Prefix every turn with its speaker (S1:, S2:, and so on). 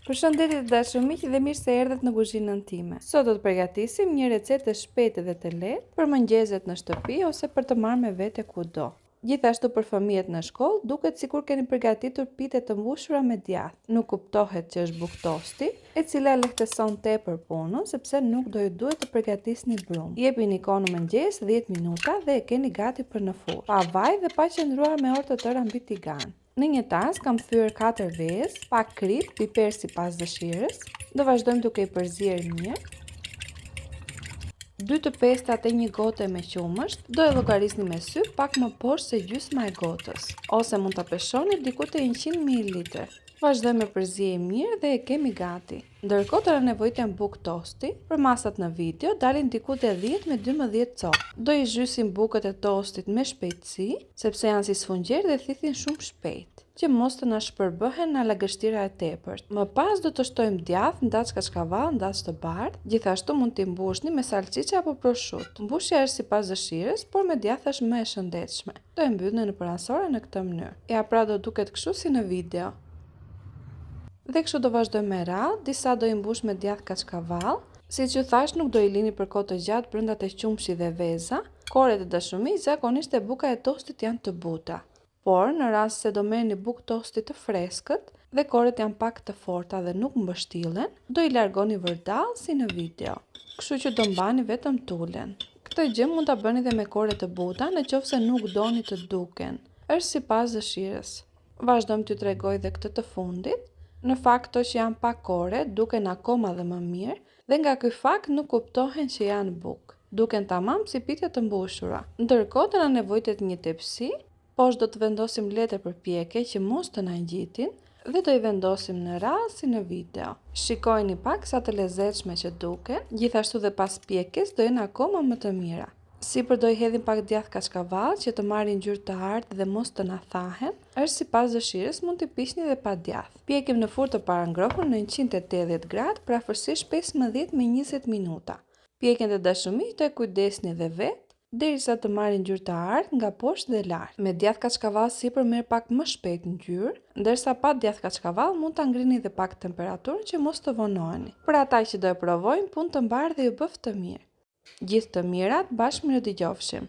S1: Përshëndetje të dashur miq dhe mirë se erdhët në kuzhinën time. Sot do të përgatisim një recetë të shpejtë dhe të lehtë për mëngjeset në shtëpi ose për të marrë me vete kudo. Gjithashtu për fëmijët në shkollë duket sikur keni përgatitur pite të mbushura me djathë. Nuk kuptohet që është bukë tosti, e cila lehtëson tepër punën sepse nuk do ju duhet të përgatisni brumë. Jepini kohë në mëngjes 10 minuta dhe e keni gati për në furrë. Pa vaj dhe pa qëndruar me orë të tëra mbi tigan. Në një tas kam thyer 4 vezë, pak krip, piper sipas dëshirës. Do vazhdojmë duke i përzier mirë. 2 të pestat e një gote me qumësht, do e llogarisni me sy pak më poshtë se gjysma e gotës, ose mund ta peshoni diku te 100 ml. Vazhdojmë me përzierje mirë dhe e kemi gati. Ndërkohë të nevojitën bukë tosti, për masat në video dalin diku te 10 me 12 copë. Do i zhysim bukët e tostit me shpejtësi, sepse janë si sfungjer dhe thithin shumë shpejt, që mos të na shpërbëhen në lagështira e tepërt. Më pas do të shtojmë djathë, ndaç kaçkavall, ndaç të bardhë, gjithashtu mund t'i mbushni me salciçe apo prosciutto. Mbushja është sipas dëshirës, por me djathë është më e shëndetshme. Do e mbyllni në paransore në këtë mënyrë. Ja pra do duket kështu si në video. Dhe kështu do vazhdojmë me radhë, disa do i mbush me djathë kaçkavall. Siç ju thash, nuk do i lini për kohë të gjatë brenda të qumshi dhe veza. Koret e dashur miq, zakonisht e buka e tostit janë të buta. Por në rast se do merrni bukë tosti të freskët dhe koret janë pak të forta dhe nuk mbështillen, do i largoni vërdall si në video. Kështu që do mbani vetëm tulen. Këtë gjë mund ta bëni edhe me kore të buta, nëse nuk doni të duken. Është sipas dëshirës. Vazhdojmë t'ju tregoj edhe këtë të fundit. Në fakt to që janë pak kore, duken akoma dhe më mirë, dhe nga ky fakt nuk kuptohen që janë bukë. Duken tamam si pite të mbushura. Ndërkohë të na nevojitet një tepsi, poshtë do të vendosim letër për pjekje që mos të na ngjitin dhe do i vendosim në radhë si në video. Shikojini pak sa të lezetshme që duken, gjithashtu dhe pas pjekjes do jenë akoma më të mira. Sipër do i hedhim pak djathë kaçkavall që të marrin ngjyrë të artë dhe mos të na thahen. Është sipas dëshirës, mund t'i piqni edhe pa djathë. Pjekim në furrë të parangrohur në 180 gradë për afërsisht 15 me 20 minuta. Pjekjen e dashur miq, do e kujdesni edhe vetë derisa të marrin ngjyrë të artë nga poshtë dhe lart. Me djathë kaçkavall sipër merr pak më shpejt ngjyrë, ndërsa pa djathë kaçkavall mund ta ngrini edhe pak temperaturën që mos të vonoheni. Për ata që do e provojnë, punë të mbarë dhe ju bëf të mirë. Gjithë të mirat, bashkë mirë dëgjofshim.